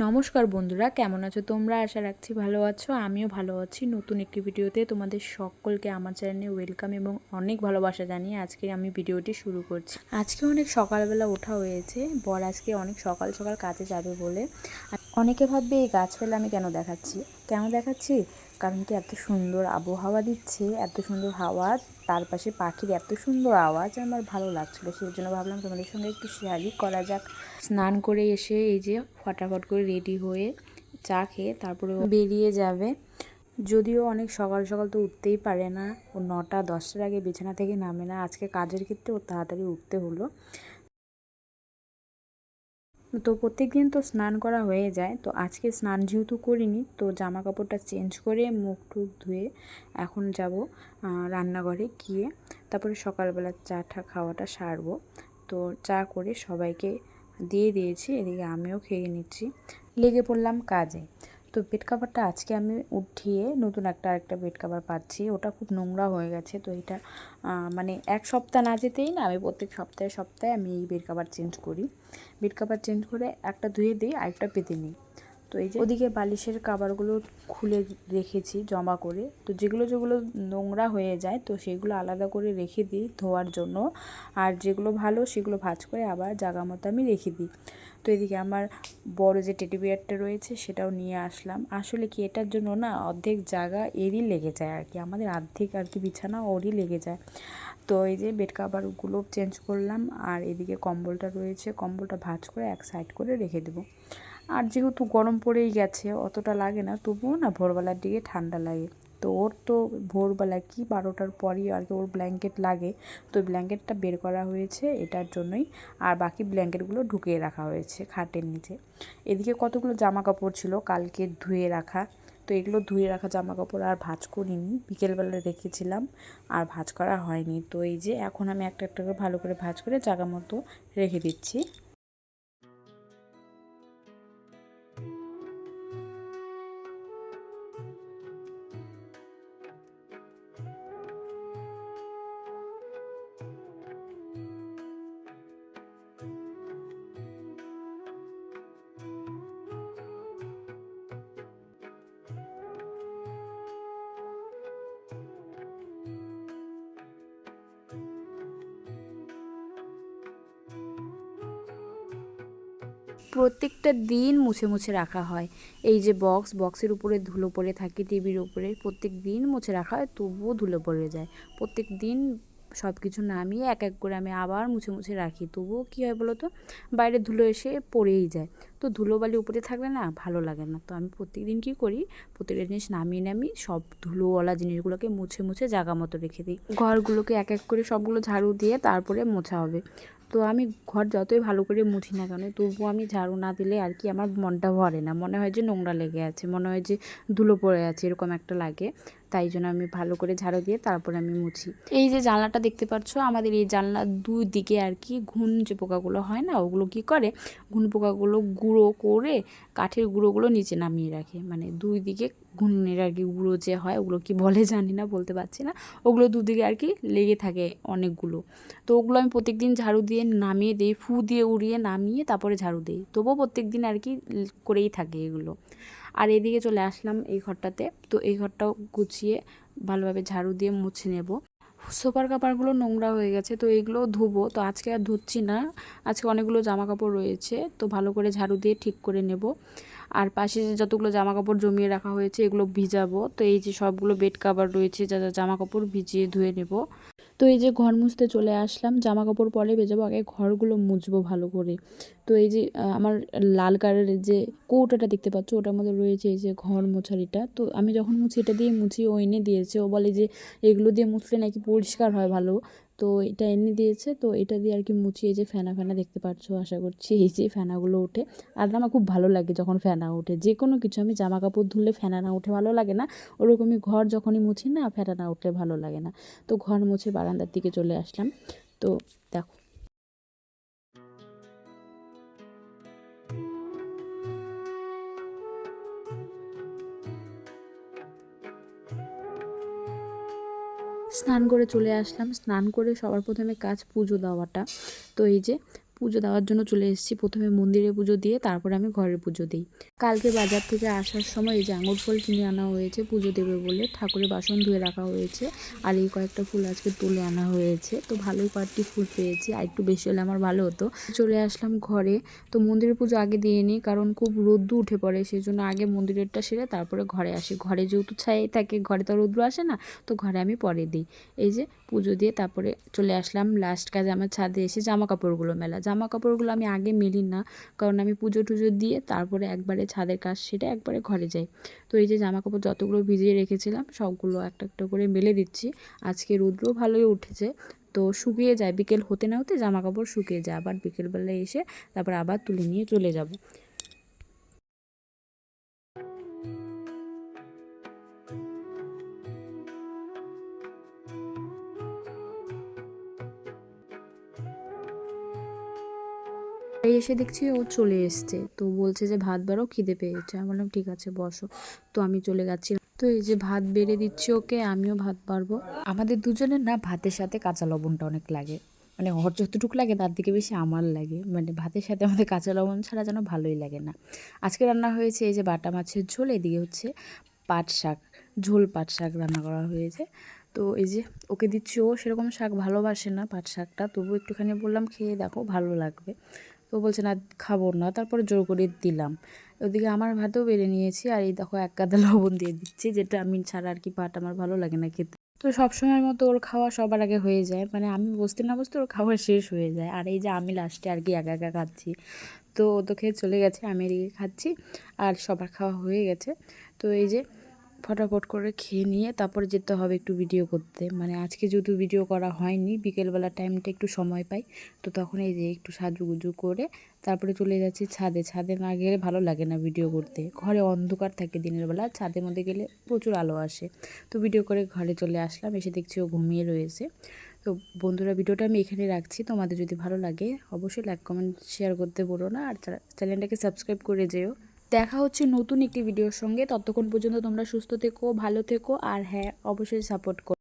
নমস্কার বন্ধুরা, কেমন আছো তোমরা? আশা রাখছি ভালো আছো। আমিও ভালো আছি। নতুন একটি ভিডিওতে তোমাদের সকলকে আমার চ্যানেলে ওয়েলকাম এবং অনেক ভালোবাসা জানিয়ে আজকে আমি ভিডিওটি শুরু করছি। আজকে অনেক সকালবেলা ওঠা হয়েছে। বর আজকে অনেক সকাল সকাল কাজে যাবে বলে। অনেকে ভাববে এই গাছপালা আমি কেন দেখাচ্ছি কারণ কি এত সুন্দর আবহাওয়া দিচ্ছে, এত সুন্দর হাওয়া, তার পাশে পাখির এত সুন্দর আওয়াজ আমার ভালো লাগছিলো। সেই জন্য ভাবলাম তোমাদের সঙ্গে একটু শেয়ারই করা যাক। স্নান করে এসে এই যে ফটাফট করে রেডি হয়ে চা খেয়ে তারপরে বেরিয়ে যাবে। যদিও অনেক সকাল সকাল তো উঠতেই পারে না, ও 9টা-10টার আগে বিছানা থেকে নামে না। আজকে কাজের ক্ষেত্রে ও তাড়াতাড়ি উঠতে হলো। তো প্রত্যেক দিন তো স্নান করা হয়ে যায়, তো আজকে স্নান যেহেতু করিনি তো জামা কাপড়টা চেঞ্জ করে মুখ টুক ধুয়ে এখন যাব রান্নাঘরে গিয়ে তারপরে সকালবেলা চাটা খাওয়াটা সারবো। তো চা করে সবাইকে দিয়ে দিয়েছি, এদিকে আমিও খেয়ে নিচ্ছি। লেগে পড়লাম কাজে। তো বেড কাভারটা আজকে আমি উঠিয়ে নতুন আরেকটা বেড কাভার পাচ্ছি। ওটা খুব নোংরা হয়ে গেছে, তো এটা মানে এক সপ্তাহ না যেতেই না আমি প্রত্যেক সপ্তাহে আমি এই বেড কাভার চেঞ্জ করি। বেড কাভার চেঞ্জ করে একটা ধুয়ে দিই, আরেকটা পেতে নিই। তো এই যে ওদিকে বালিশের কাভারগুলো খুলে রেখেছি জমা করে। তো যেগুলো নোংরা হয়ে যায় তো সেগুলো আলাদা করে রেখে দিই ধোয়ার জন্য, আর যেগুলো ভালো সেগুলো ভাঁজ করে আবার জায়গা মতো আমি রেখে দিই। তো এদিকে আমার বড় যে টেডি বিয়ারটা রয়েছে সেটাও নিয়ে আসলাম। আসলে কি এটার জন্য না অর্ধেক জায়গা এরই লেগে যায় আর কি, আমাদের অর্ধেক আর কি বিছানা ওরই লেগে যায়। তো এই যে বেড কাভারগুলো চেঞ্জ করলাম, আর এদিকে কম্বলটা রয়েছে, কম্বলটা ভাঁজ করে এক সাইড করে রেখে দেবো। আর যেহেতু গরম পড়েই গেছে অতটা লাগে না, তবুও না ভোরবেলার দিকে ঠান্ডা লাগে। তো ওর তো ভোরবেলা কি 12টার পরই আর কি ওর ব্ল্যাঙ্কেট লাগে, তো ব্ল্যাঙ্কেটটা বের করা হয়েছে এটার জন্যই। আর বাকি ব্ল্যাঙ্কেটগুলো ঢুকিয়ে রাখা হয়েছে খাটের নিচে। এদিকে কতগুলো জামা কাপড় ছিল কালকে ধুয়ে রাখা, তো এগুলো ধুয়ে রাখা জামা কাপড় আর ভাঁজ করিনি, বিকেলবেলা রেখেছিলাম আর ভাঁজ করা হয়নি। তো এই যে এখন আমি একটা করে ভালো করে ভাঁজ করে জায়গা মতো রেখে দিচ্ছি। প্রত্যেকটা দিন মুছে রাখা হয়। এই যে বক্সের উপরে ধুলো পড়ে থাকে, টিভির উপরে প্রত্যেক দিন মুছে রাখা হয়, তবুও ধুলো পড়ে যায়। প্রত্যেক দিন সব কিছু নামিয়ে এক করে আমি আবার মুছে রাখি, তবুও কী হয় বলো তো, বাইরে ধুলো এসে পড়েই যায়। তো ধুলোবালি উপরে থাকলে না ভালো লাগে না। তো আমি প্রত্যেক দিন কী করি, প্রত্যেকটা জিনিস নামিয়ে সব ধুলোওয়ালা জিনিসগুলোকে মুছে জায়গা মতো রেখে দিই। ঘরগুলোকে এক করে সবগুলো ঝাড়ু দিয়ে তারপরে মোছা হবে। তো আমি ঘর যতই ভালো করে মুছি না কেন, তবুও আমি ঝাড়ু না দিলে আর কি আমার মনটা ভরে না, মনে হয় যে নোংরা লেগে আছে, মনে হয় যে ধুলো পড়ে আছে, এরকম একটা লাগে। তাই জন্য আমি ভালো করে ঝাড়ু দিয়ে তারপরে আমি মুছি। এই যে জানলাটা দেখতে পাচ্ছ, আমাদের এই জানলার দুই দিকে আর কি ঘুন যে পোকাগুলো হয় না, ওগুলো কি করে, ঘুন পোকাগুলো গুঁড়ো করে কাঠের গুঁড়োগুলো নিচে নামিয়ে রাখে। মানে দুই দিকে ঘুনের আর কি গুঁড়ো যে হয়, ওগুলো কি বলে জানি না, বলতে পারছি না, ওগুলো দুদিকে আর কি লেগে থাকে অনেকগুলো। তো ওগুলো আমি প্রত্যেকদিন ঝাড়ু দিয়ে নামিয়ে দিই, ফু দিয়ে উড়িয়ে নামিয়ে তারপরে ঝাড়ু দিই, তবুও প্রত্যেকদিন আর কি করেই থাকে এগুলো। আর এদিকে চলে আসলাম এই ঘরটাতে, তো এই ঘরটাও গুছিয়ে ভালোভাবে ঝাড়ু দিয়ে মুছে নেব। সোফার কাপড়গুলো নোংরা হয়ে গেছে, তো এইগুলো ধুবো, তো আজকে আর ধুচ্ছি না। আজকে অনেকগুলো জামা কাপড় রয়েছে, তো ভালো করে ঝাড়ু দিয়ে ঠিক করে নেব। আর পাশে যে যতগুলো জামা কাপড় জমিয়ে রাখা হয়েছে এগুলো ভিজাবো। তো এই যে সবগুলো বেড কাভার রয়েছে, যা জামা কাপড় ভিজিয়ে ধুয়ে নেব। তো এই যে ঘর মুছতে চলে আসলাম, জামা কাপড় পরে ভেজাবো, আগে ঘরগুলো মুছবো ভালো করে। তো এই যে আমার লাল কালারের যে কৌটাটা দেখতে পাচ্ছ, ওটার মধ্যে রয়েছে এই যে ঘর মোছারিটা। তো আমি যখন মুছি এটা দিয়ে মুছি, ও এনে দিয়েছে, ও বলে যে এগুলো দিয়ে মুছলে নাকি পরিষ্কার হয় ভালো। তো এটা এনে দিয়েছে, তো এটা দিয়ে আর কি মুছি। এই যে ফেনা দেখতে পাচ্ছ, আশা করছি এই যে ফেনাগুলো ওঠে। আর আমার খুব ভালো লাগে যখন ফেনা ওঠে, যে কোনো কিছু, আমি জামা কাপড় ধুলে ফেনা না উঠে ভালো লাগে না, ওরকমই ঘর যখনই মুছি না ফেনা না উঠলে ভালো লাগে না। তো ঘর মুছে বারান্দার দিকে চলে আসলাম। তো দেখো, স্নান করে চলে আসলাম। স্নান করে সবার প্রথমে কাজ পুজো দেওয়াটা। তো এই যে পুজো দেওয়ার জন্য চলে এসেছি। প্রথমে মন্দিরে পুজো দিয়ে তারপরে আমি ঘরের পুজো দিই। কালকে বাজার থেকে আসার সময় এই যে আঙুর ফল কিনে আনা হয়েছে পুজো দেবে বলে, ঠাকুরের বাসন ধুয়ে রাখা হয়েছে। আর এই কয়েকটা ফুল আজকে তুলে আনা হয়েছে, তো ভালোই কয়েকটি ফুল পেয়েছি, আর একটু বেশি হলে আমার ভালো হতো। চলে আসলাম ঘরে। তো মন্দিরের পুজো আগে দিয়ে নিই, কারণ খুব রোদ্দু উঠে পড়ে, সেই জন্য আগে মন্দিরেরটা সেরে তারপরে ঘরে আসি। ঘরে যেহেতু ছাই থাকে, ঘরে তো রোদ্দু আসে না, তো ঘরে আমি পরে দিই। এই যে পুজো দিয়ে তারপরে চলে আসলাম লাস্ট কাজে, আমার ছাদে এসে জামা কাপড়গুলো মেলা। জামা কাপড়গুলো আমি আগে মেলি না, কারণ আমি পুজো টুজো দিয়ে তারপরে একবারে ছাদের কাজ সেটা একবারে ঘরে যাই। তো এই যে জামা কাপড় যতগুলো ভিজিয়ে রেখেছিলাম সবগুলো একটা একটা করে মেলে দিচ্ছি। আজকে রোদ্রও ভালোই উঠেছে, তো শুকিয়ে যায়, বিকেল হতে না হতে জামা কাপড় শুকিয়ে যায়। আবার বিকেলবেলায় এসে তারপর আবার তুলে নিয়ে চলে যাব। এই এসে দেখছি ও চলে এসছে, তো বলছে যে ভাত বাড়ো, খিদে পেয়েছে। আমি বললাম ঠিক আছে বসো। তো আমি চলে যাচ্ছি। তো এই যে ভাত বেড়ে দিচ্ছি ওকে, আমিও ভাত বাড়বো। আমাদের দুজনের না ভাতের সাথে কাঁচা লবণটা অনেক লাগে, মানে ওর যতটুকু লাগে তার থেকে বেশি আমার লাগে। মানে ভাতের সাথে আমাদের কাঁচা লবণ ছাড়া যেন ভালোই লাগে না। আজকে রান্না হয়েছে এই যে বাটা মাছের ঝোল, এদিকে হচ্ছে পাট শাক, ঝোল পাট শাক রান্না করা হয়েছে। তো এই যে ওকে দিচ্ছি, ও সেরকম শাক ভালোবাসে না পাট শাকটা, তবু একটুখানি বললাম খেয়ে দেখো ভালো লাগবে। তো বলছে না খাবো না, তারপরে জোর করে দিলাম। ওদিকে আমার ভাতও বেড়ে নিয়েছি, আর এই দেখো এক গাদা লবণ দিয়ে দিচ্ছি, যেটা আমি ছাড়া আর কি পাট আমার ভালো লাগে না খেতে। তো সবসময়ের মতো ওর খাওয়া সবার আগে হয়ে যায়, মানে আমি বসতে না বসতে ওর খাওয়া শেষ হয়ে যায়। আর এই যে আমি লাস্টে আর কি একা একা খাচ্ছি। তো ও তো খেয়ে চলে গেছে, আমি এদিকে খাচ্ছি, আর সবার খাওয়া হয়ে গেছে। তো এই যে ফটাফট করে খেয়ে নিয়ে তারপরে যেতে হবে একটু ভিডিও করতে। মানে আজকে যেহেতু ভিডিও করা হয়নি, বিকেলবেলা টাইমটা একটু সময় পাই, তো তখন এই যে একটু সাজুগুজু করে তারপরে চলে যাচ্ছি ছাদে। ছাদে না গেলে ভালো লাগে না ভিডিও করতে, ঘরে অন্ধকার থাকে দিনের বেলা, ছাদের মধ্যে গেলে প্রচুর আলো আসে। তো ভিডিও করে ঘরে চলে আসলাম, এসে দেখছি ও ঘুমিয়ে রয়েছে। তো বন্ধুরা, ভিডিওটা আমি এখানে রাখছি। তোমাদের যদি ভালো লাগে অবশ্যই লাইক কমেন্ট শেয়ার করতে বলো না, আর চ্যানেলটাকে সাবস্ক্রাইব করে যেও। দেখা হচ্ছে নতুন একটি ভিডিওর সঙ্গে। ততক্ষণ পর্যন্ত তোমরা সুস্থ থেকো, ভালো থেকো, আর হ্যাঁ অবশ্যই সাপোর্ট করো।